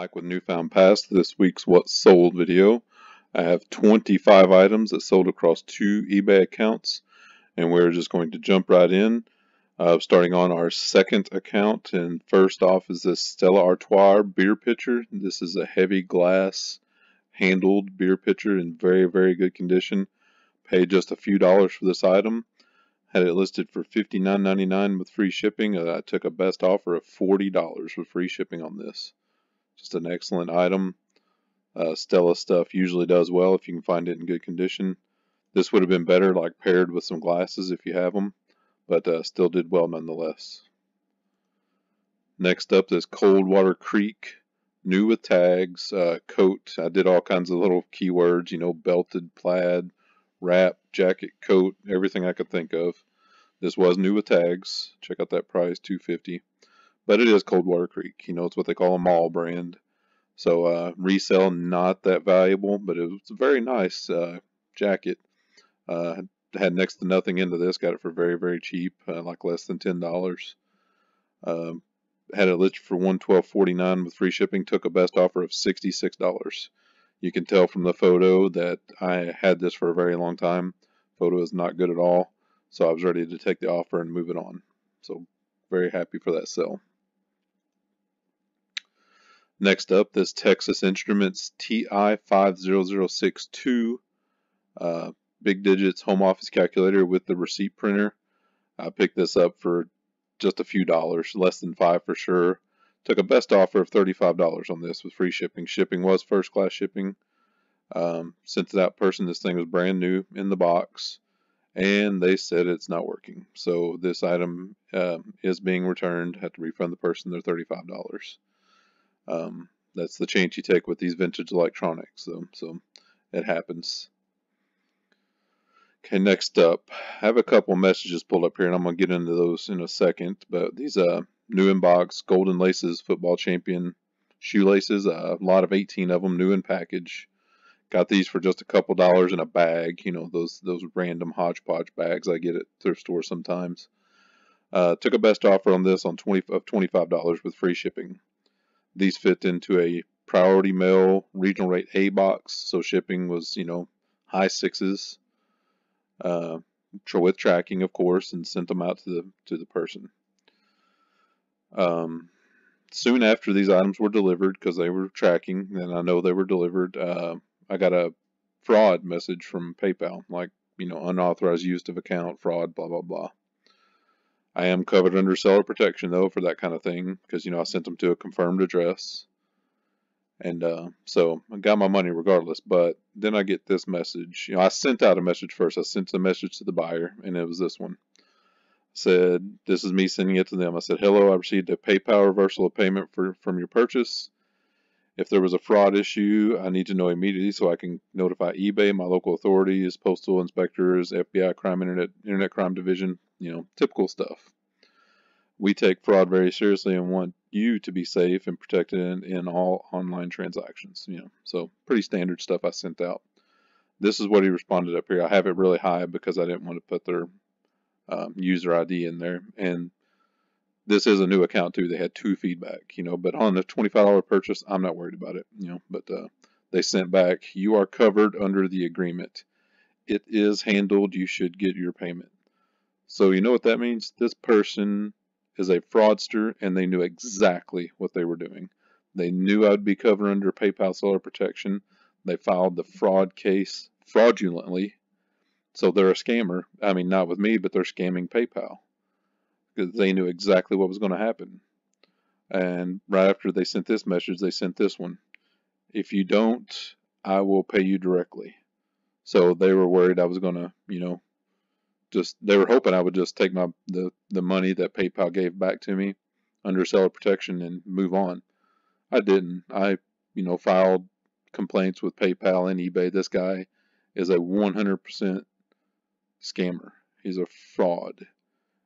Mike with Newfound Past. This week's What Sold video. I have 25 items that sold across 2 eBay accounts, and we're just going to jump right in, starting on our second account. And first off is this Stella Artois beer pitcher. This is a heavy glass handled beer pitcher in very, very good condition. Paid just a few dollars for this item. Had it listed for $59.99 with free shipping. I took a best offer of $40 with free shipping on this. Just an excellent item. Stella stuff usually does well if you can find it in good condition. This would have been better like paired with some glasses if you have them, but still did well nonetheless. Next up, this Coldwater Creek, new with tags, coat. I did all kinds of little keywords, you know, belted, plaid, wrap, jacket, coat, everything I could think of. This was new with tags. Check out that price, $250. But it is Coldwater Creek. You know, it's what they call a mall brand. So resale, not that valuable, but it was a very nice jacket. Had next to nothing into this. Got it for very, very cheap, like less than $10. Had it listed for $112.49 with free shipping. Took a best offer of $66. You can tell from the photo that I had this for a very long time. Photo is not good at all. So I was ready to take the offer and move it on. So very happy for that sale. Next up, this Texas Instruments TI50062 big digits home office calculator with the receipt printer. I picked this up for just a few dollars, less than $5 for sure. Took a best offer of $35 on this with free shipping. Shipping was first class shipping. Sent to that person. This thing was brand new in the box, and they said it's not working. So this item is being returned. Have to refund the person their $35. That's the chance you take with these vintage electronics. So it happens. Okay, next up, I have a couple messages pulled up here, and I'm going to get into those in a second. But these new in box Golden Laces Football Champion shoelaces, a lot of 18 of them, new in package. Got these for just a couple dollars in a bag. You know, those random hodgepodge bags I get at thrift stores sometimes. Took a best offer on this on $25 with free shipping. These fit into a priority mail regional rate A box, so shipping was, you know, high sixes. With tracking, of course, and sent them out to the person. Soon after these items were delivered, because they were tracking, and I know they were delivered, I got a fraud message from PayPal, like, you know, unauthorized use of account, fraud, blah, blah, blah. I am covered under seller protection, though, for that kind of thing, because, you know, I sent them to a confirmed address. And so I got my money regardless, but then I get this message. You know, I sent out a message first. I sent the message to the buyer, and it was this one. Said, this is me sending it to them. I said, hello, I received a PayPal reversal of payment from your purchase. If there was a fraud issue, I need to know immediately so I can notify eBay, my local authorities, postal inspectors, FBI crime, internet crime division, you know, typical stuff. We take fraud very seriously and want you to be safe and protected in all online transactions. You know, so pretty standard stuff I sent out. This is what he responded up here. I have it really high because I didn't want to put their user ID in there. And this is a new account too. They had 2 feedback, you know, but on the $25 purchase, I'm not worried about it, you know, but they sent back, you are covered under the agreement. It is handled. You should get your payment. So you know what that means? This person is a fraudster, and they knew exactly what they were doing. They knew I'd be covered under PayPal seller protection. They filed the fraud case fraudulently. So they're a scammer. I mean, not with me, but they're scamming PayPal. Because they knew exactly what was going to happen. And right after they sent this message, they sent this one. If you don't, I will pay you directly. So they were worried I was going to, you know, they were hoping I would just take the money that PayPal gave back to me under seller protection and move on. I didn't. I, you know, filed complaints with PayPal and eBay. This guy is a 100% scammer. He's a fraud.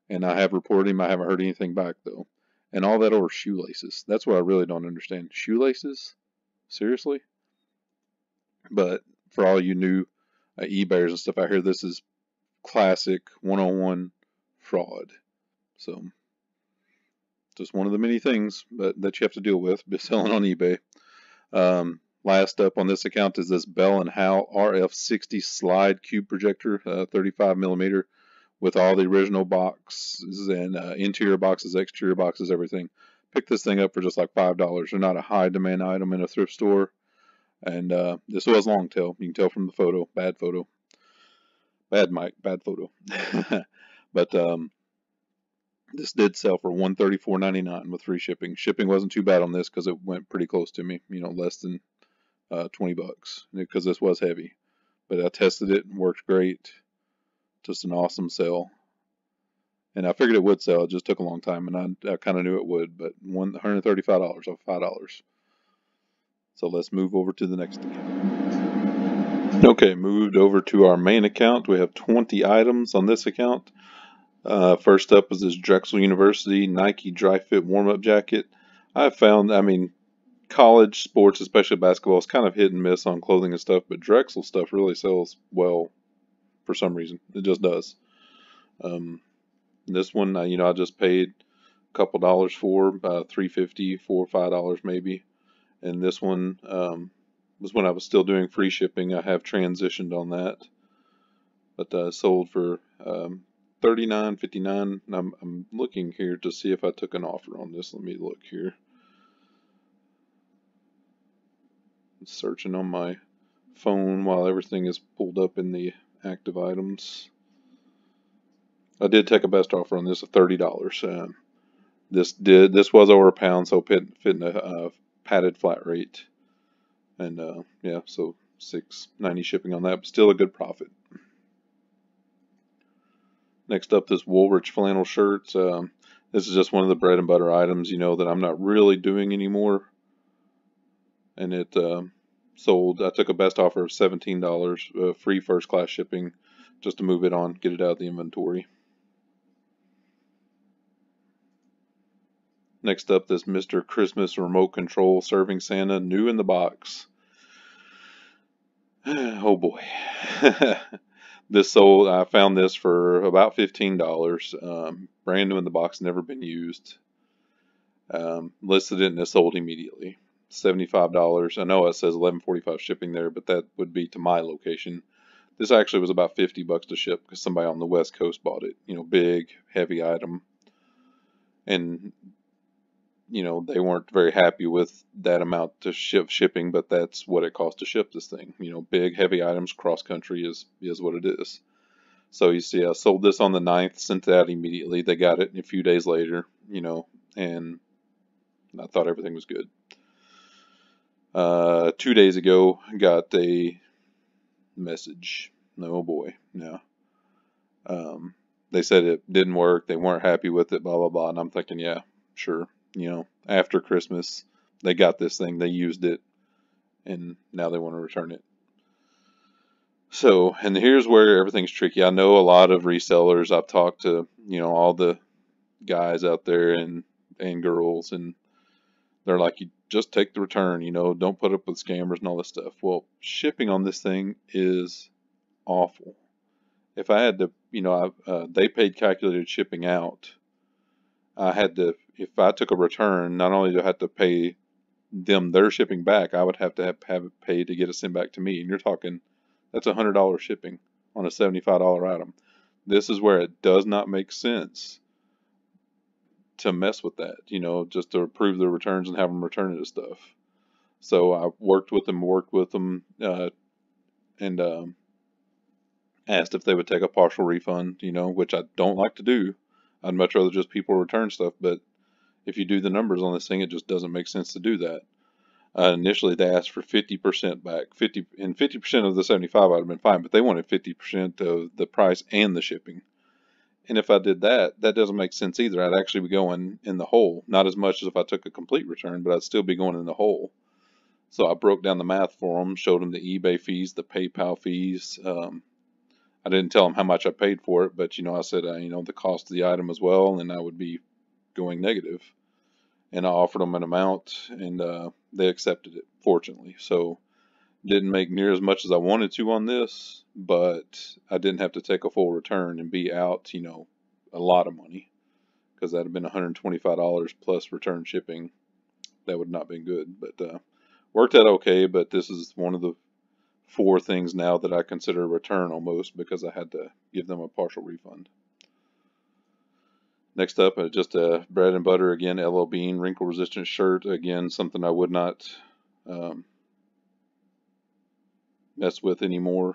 And I have reported him. I haven't heard anything back, though. And all that over shoelaces. That's what I really don't understand. Shoelaces? Seriously? But for all you new eBayers and stuff out here, this is classic 101 fraud. So just one of the many things that you have to deal with selling on eBay. Last up on this account is this Bell & Howell RF60 slide cube projector, 35 millimeter, with all the original boxes and interior boxes, exterior boxes, everything. Picked this thing up for just like $5. They're not a high demand item in a thrift store. And this was long tail. You can tell from the photo. Bad photo. Bad mic. Bad photo. But this did sell for $134.99 with free shipping. Shipping wasn't too bad on this because it went pretty close to me. You know, less than 20 bucks because this was heavy. But I tested it and worked great. Just an awesome sell. And I figured it would sell. It just took a long time, and I kind of knew it would. But $135 off $5. So let's move over to the next account. Okay, moved over to our main account. We have 20 items on this account. First up is this Drexel University Nike Dry Fit warm-up jacket. I found, I mean, college sports, especially basketball, is kind of hit and miss on clothing and stuff, but Drexel stuff really sells well for some reason. It just does. This one, I just paid a couple dollars for, $3.50, $4 or $5 maybe. And this one was when I was still doing free shipping. I have transitioned on that, but sold for $39.59. I'm looking here to see if I took an offer on this. Let me look here. Searching on my phone while everything is pulled up in the active items. I did take a best offer on this of $30. This was over a pound, so fitting a padded flat rate, and yeah, so $6.90 shipping on that, but still a good profit. Next up, this Woodbridge flannel shirts. This is just one of the bread and butter items, that I'm not really doing anymore, and it sold. I took a best offer of $17, free first class shipping, just to move it on, get it out of the inventory. Next up, this Mr. Christmas remote control serving Santa, new in the box. Oh boy. This sold, I found this for about $15. Brand new in the box, never been used. Listed it and it sold immediately. $75. I know it says $11.45 shipping there, but that would be to my location. This actually was about $50 to ship because somebody on the West Coast bought it. Big, heavy item. And they weren't very happy with that amount to shipping, but that's what it costs to ship this thing. Big, heavy items cross country is what it is. So you see, I sold this on the 9th, sent it out immediately. They got it a few days later, and I thought everything was good. 2 days ago, got a message. Oh boy, no. They said it didn't work. They weren't happy with it, blah, blah, blah. And I'm thinking, yeah, sure. After Christmas, they got this thing, they used it, and now they want to return it. So, and here's where everything's tricky. I know a lot of resellers. I've talked to, all the guys out there and girls, and they're like, you just take the return, don't put up with scammers and all this stuff. Well, shipping on this thing is awful. If I had to, they paid calculated shipping out. I had to, if I took a return, not only do I have to pay them their shipping back, I would have to have it paid to get it sent back to me. And you're talking, that's $100 shipping on a $75 item. This is where it does not make sense to mess with that, just to approve the returns and have them return it and stuff. So I worked with them, and asked if they would take a partial refund, which I don't like to do. I'd much rather just people return stuff, but if you do the numbers on this thing, it just doesn't make sense to do that. Initially, they asked for 50% back. 50% of the 75 would have been fine, but they wanted 50% of the price and the shipping. And if I did that, that doesn't make sense either. I'd actually be going in the hole. Not as much as if I took a complete return, but I'd still be going in the hole. So I broke down the math for them, showed them the eBay fees, the PayPal fees. I didn't tell them how much I paid for it, but, I said, the cost of the item as well, and I would be going negative. And I offered them an amount, and they accepted it, fortunately. So didn't make near as much as I wanted to on this, but I didn't have to take a full return and be out, a lot of money, because that would have been $125 plus return shipping. That would not have been good, but Worked out okay, but this is one of the 4 things now that I consider a return almost because I had to give them a partial refund. Next up, just a bread and butter again, LL Bean wrinkle resistant shirt. Again, something I would not mess with anymore,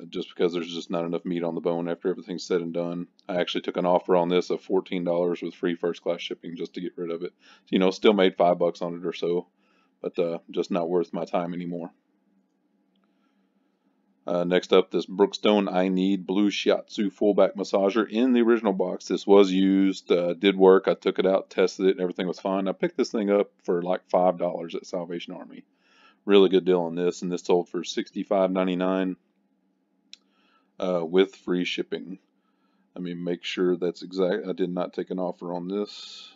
just because there's just not enough meat on the bone after everything's said and done. I actually took an offer on this of $14 with free first class shipping just to get rid of it. You know, still made $5 on it or so, but just not worth my time anymore. Next up, this Brookstone I Need Blue Shiatsu Fullback Massager in the original box. This was used, did work. I took it out, tested it, and everything was fine. I picked this thing up for like $5 at Salvation Army. Really good deal on this, and this sold for $65.99 with free shipping. Let me make sure that's exact. I did not take an offer on this.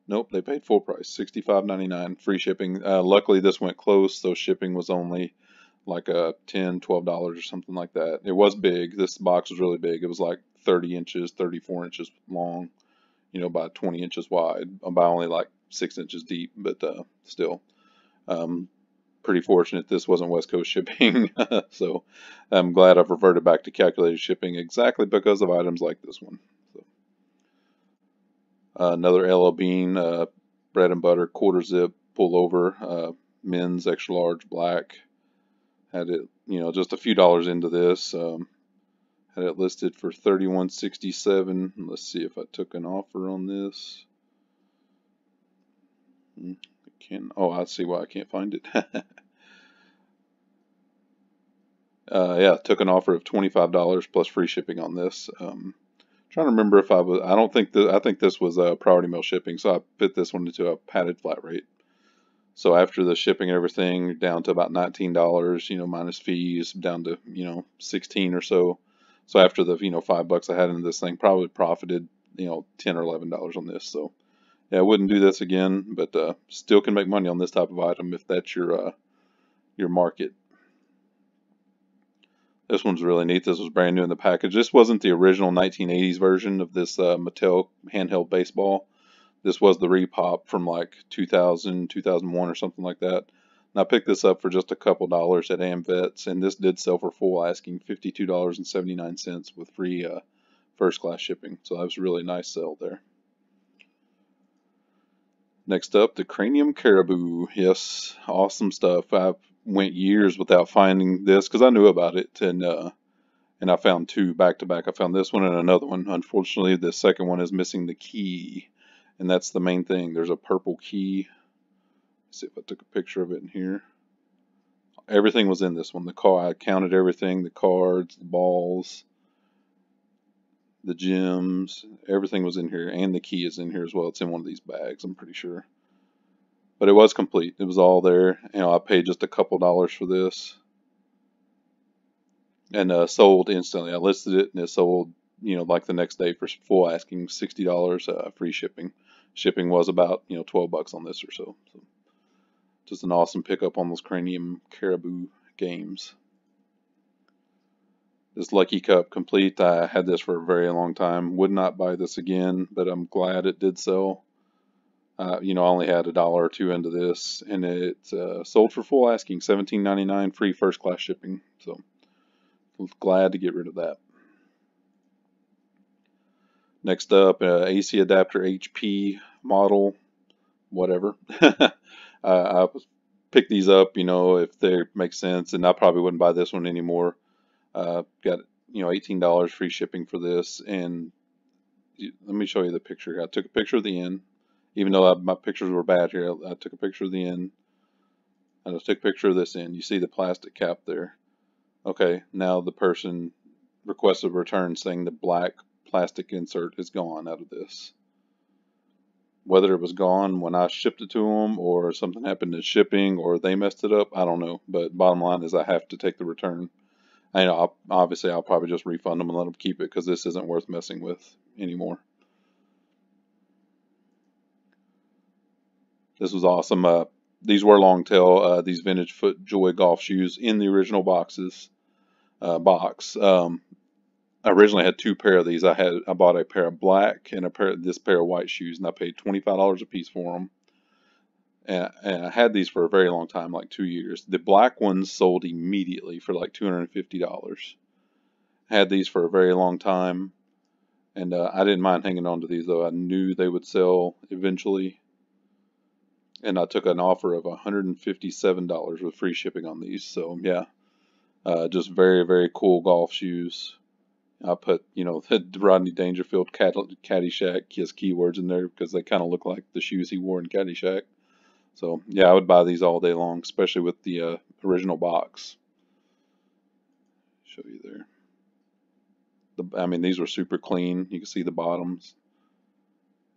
Nope, they paid full price, $65.99, free shipping. Luckily, this went close, so shipping was only like $10, $12 or something like that. It was big. This box was really big. It was like 30 inches, 34 inches long, you know, by 20 inches wide, by only like 6 inches deep, but still. Pretty fortunate this wasn't West Coast shipping, so I'm glad I've reverted back to calculated shipping exactly because of items like this one. So, another LL Bean bread and butter quarter zip pullover, men's extra large black. Had it, you know, just a few dollars into this. Had it listed for $31.67. Let's see if I took an offer on this. Oh, I see why I can't find it. Yeah, took an offer of $25 plus free shipping on this. Trying to remember if I was. I think this was priority mail shipping, so I put this one into a padded flat rate. So after the shipping and everything, down to about $19, you know, minus fees, down to, you know, 16 or so. So after the, you know, $5 I had in this thing, probably profited, you know, $10 or $11 on this. So yeah, I wouldn't do this again, but still can make money on this type of item if that's your market. This one's really neat. This was brand new in the package. This wasn't the original 1980s version of this Mattel handheld baseball. This was the repop from like 2000, 2001 or something like that. And I picked this up for just a couple dollars at AmVets, and this did sell for full asking $52.79 with free first class shipping. So that was a really nice sell there. Next up, the Cranium Caribou. Yes, awesome stuff. I went years without finding this because I knew about it, and I found 2 back to back. I found this one and another one. Unfortunately, the second one is missing the key. And that's the main thing. There's a purple key. Let's see if I took a picture of it in here. Everything was in this one. I counted everything, the cards, the balls, the gems, everything was in here, and the key is in here as well. It's in one of these bags, I'm pretty sure. But it was complete. It was all there. You know, I paid just a couple dollars for this. And sold instantly. I listed it and it sold, you know, like the next day for full asking, $60 free shipping. Shipping was about, you know, $12 on this or so. So just an awesome pickup on those Cranium Caribou games. This Lucky Cup complete. I had this for a very long time. Would not buy this again, but I'm glad it did sell. You know, I only had $1 or $2 into this, and it sold for full asking, $17.99 free first class shipping. So glad to get rid of that. Next up, AC adapter HP model, whatever. I picked these up, you know, if they make sense, and I probably wouldn't buy this one anymore. Got, you know, $18 free shipping for this, and let me show you the picture. I took a picture of the end, even though my pictures were bad here. I took a picture of the end. I just took a picture of this end. You see the plastic cap there. Okay, now the person requested a return saying the black plastic insert is gone out of this. Whether it was gone when I shipped it to them or something happened in shipping or they messed it up, I don't know. But bottom line is I have to take the return. I know, obviously I'll probably just refund them and let them keep it because this isn't worth messing with anymore. This was awesome. These were long tail, these vintage FootJoy golf shoes in the original box. I originally had 2 pair of these. I bought a pair of black and this pair of white shoes, and I paid $25 a piece for them. And I had these for a very long time, like 2 years. The black ones sold immediately for like $250. Had these for a very long time, and I didn't mind hanging on to these, though I knew they would sell eventually. And I took an offer of $157 with free shipping on these. So yeah, just very, very cool golf shoes. I put, the Rodney Dangerfield Caddyshack, his keywords in there because they kind of look like the shoes he wore in Caddyshack. So yeah, I would buy these all day long, especially with the original box. Show you there. I mean, these were super clean. You can see the bottoms.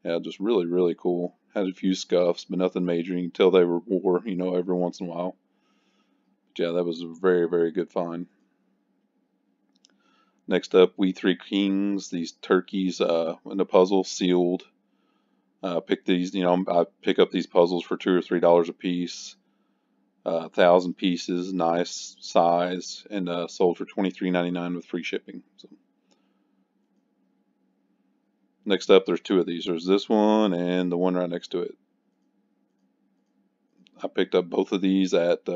Yeah, just really, really cool. Had a few scuffs, but nothing major. You can tell they were wore, every once in a while. But yeah, that was a very, very good find. Next up, We Three Kings. These turkeys in a puzzle, sealed. Pick these, I pick up these puzzles for $2 or $3 a piece. 1,000 pieces, nice size, and sold for $23.99 with free shipping. So. Next up, there's two of these. There's this one and the one right next to it. I picked up both of these at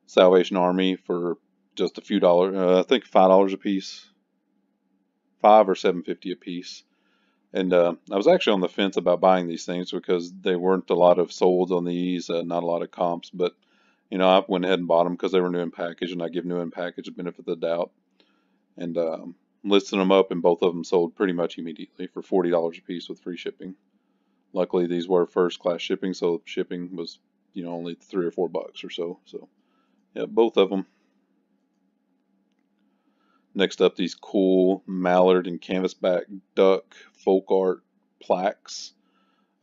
Salvation Army for just a few dollars. I think $5 a piece, $5 or $7.50 a piece. And I was actually on the fence about buying these things because there weren't a lot of solds on these, not a lot of comps. But I went ahead and bought them because they were new in package, and I give new in package the benefit of the doubt. And listed them up, and both of them sold pretty much immediately for $40 a piece with free shipping. Luckily, these were first class shipping, so shipping was only $3 or $4 or so. So yeah, both of them. Next up, these cool mallard and canvasback duck folk art plaques,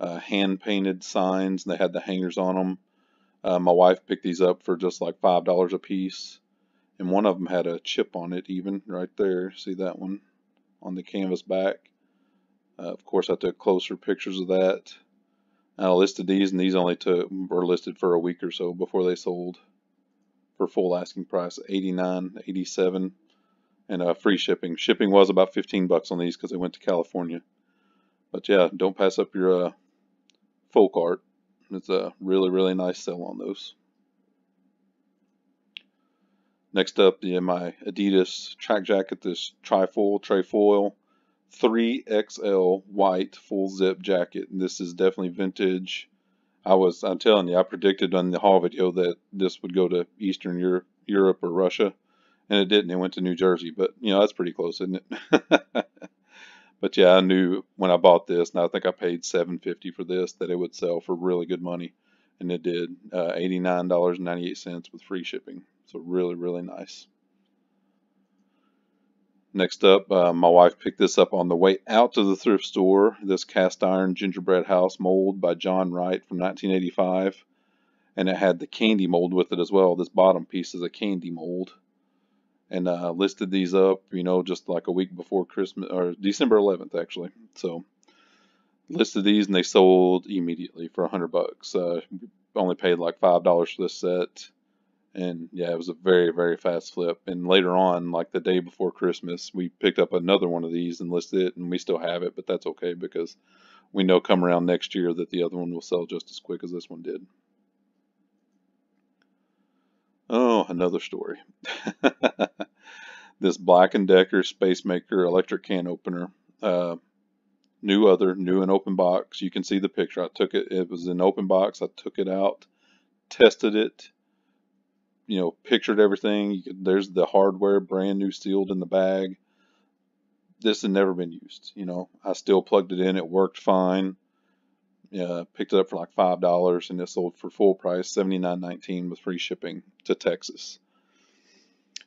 hand painted signs. They had the hangers on them. My wife picked these up for just like $5 a piece. And one of them had a chip on it, even right there. See that one on the canvas back? Of course, I took closer pictures of that. I listed these, and these only were listed for a week or so before they sold for full asking price, $89, $87, and free shipping. Shipping was about $15 on these because they went to California. But yeah, don't pass up your folk art. It's a really, really nice sell on those. Next up, my Adidas track jacket, this Trefoil 3XL white full zip jacket. And this is definitely vintage. I'm telling you, I predicted on the haul video that this would go to Eastern Europe or Russia, and it didn't. It went to New Jersey, but that's pretty close, isn't it? But yeah, I knew when I bought this, and I think I paid $7.50 for this, that it would sell for really good money, and it did. $89.98 with free shipping. So really, really nice. Next up, my wife picked this up on the way out to the thrift store. This cast iron gingerbread house mold by John Wright from 1985. And it had the candy mold with it as well. This bottom piece is a candy mold. And listed these up, just like a week before Christmas, or December 11th, actually. So listed these, and they sold immediately for $100. Only paid like $5 for this set. And yeah, it was a very, very fast flip. And later on, like the day before Christmas, we picked up another one of these and listed it, and we still have it, but that's okay because we know come around next year that the other one will sell just as quick as this one did. Oh, another story. This Black & Decker Space Maker electric can opener. New and open box. You can see the picture. I took it. It was an open box. I took it out, tested it. Pictured everything. There's the hardware, brand new, sealed in the bag. This had never been used. I still plugged it in. It worked fine. Picked it up for like $5, and it sold for full price, $79.19 with free shipping to Texas.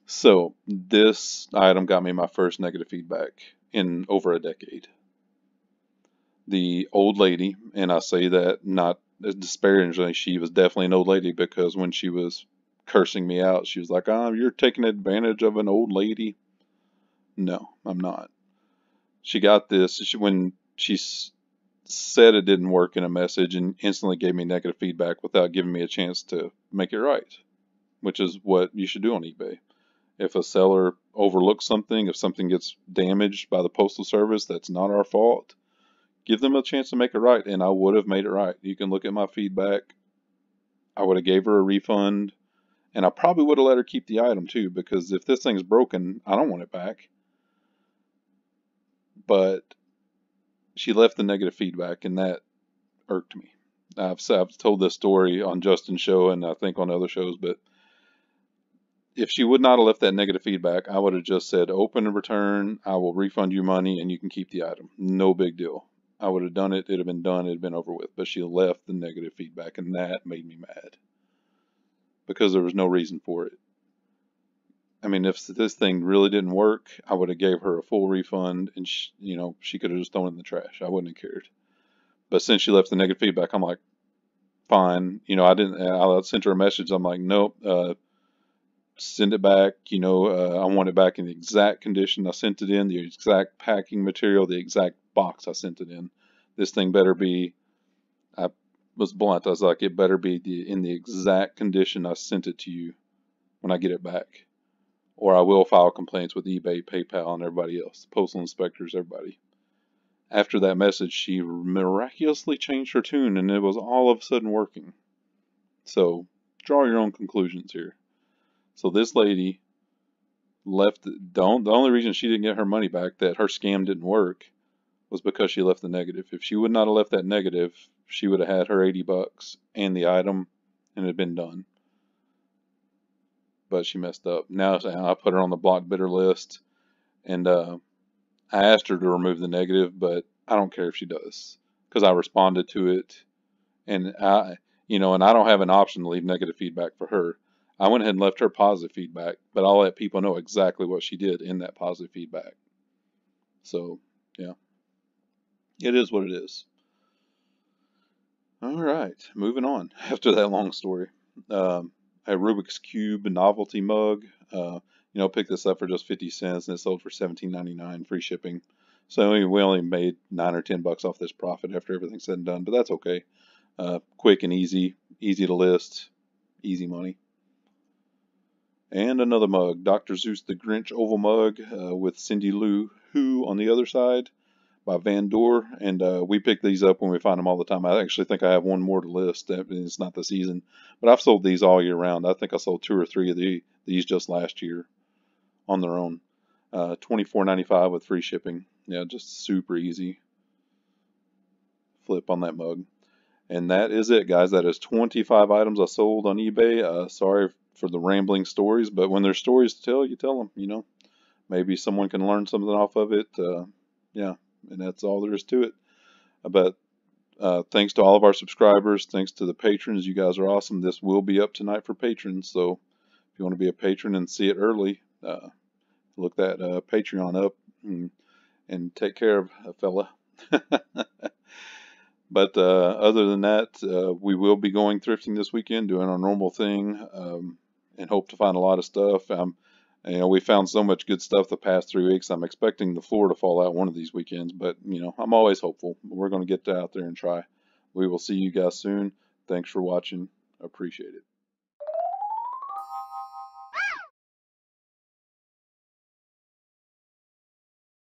So this item got me my first negative feedback in over a decade. The old lady, and I say that not disparagingly, she was definitely an old lady, because when she was cursing me out, she was like, you're taking advantage of an old lady. No, I'm not. She got this when she said it didn't work in a message, and instantly gave me negative feedback without giving me a chance to make it right, which is what you should do on eBay. If a seller overlooks something, if something gets damaged by the postal service, that's not our fault. give them a chance to make it right, and I would have made it right. You can look at my feedback. I would have gave her a refund, and I probably would have let her keep the item too, because if this thing's broken, I don't want it back. But she left the negative feedback, and that irked me. I've told this story on Justin's show and I think on other shows, but if she would not have left that negative feedback, I would have just said, open and return, I will refund you money and you can keep the item. No big deal. I would have done it, it'd have been done, it'd have been over with. But she left the negative feedback, and that made me mad. Because there was no reason for it. I mean, if this thing really didn't work, I would have gave her a full refund, and she could have just thrown it in the trash. I wouldn't have cared. But since she left the negative feedback, I'm like, fine. I sent her a message. I'm like, nope, send it back. I want it back in the exact condition I sent it in, the exact packing material, the exact box I sent it in. This thing better be, I was blunt. I was like, it better be in the exact condition I sent it to you when I get it back. Or I will file complaints with eBay, PayPal, and everybody else, postal inspectors, everybody. After that message, she miraculously changed her tune, and it was all of a sudden working. So, draw your own conclusions here. So this lady left, the only reason she didn't get her money back, that her scam didn't work, was because she left the negative. If she would not have left that negative, she would have had her $80 and the item, and it had been done. But she messed up. Now I put her on the block bidder list, and I asked her to remove the negative, but I don't care if she does, because I responded to it, and I don't have an option to leave negative feedback for her. I went ahead and left her positive feedback, but I'll let people know exactly what she did in that positive feedback. So, yeah, it is what it is. All right, moving on. After that long story, a Rubik's Cube novelty mug. Picked this up for just 50 cents, and it sold for $17.99, free shipping. So we only made $9 or $10 off this profit after everything's said and done, but that's okay. Quick and easy to list, easy money. And another mug, Dr. Zeus the Grinch oval mug with Cindy Lou Who on the other side by Van Door. And we pick these up when we find them all the time. I actually think I have one more to list. It's not the season, but I've sold these all year round. I think I sold 2 or 3 of these just last year on their own. $24.95 with free shipping. Yeah, just super easy flip on that mug. And that is it, guys. That is 25 items I sold on eBay. Sorry for the rambling stories, but when there's stories to tell, you tell them, Maybe someone can learn something off of it. Yeah, and that's all there is to it. But thanks to all of our subscribers. Thanks to the patrons. You guys are awesome. This will be up tonight for patrons. So if you want to be a patron and see it early, look that Patreon up and take care of a fella. But other than that, we will be going thrifting this weekend, doing our normal thing, and hope to find a lot of stuff. We found so much good stuff the past 3 weeks. I'm expecting the floor to fall out one of these weekends, but I'm always hopeful. We're going to get out there and try. We will see you guys soon. Thanks for watching. Appreciate it.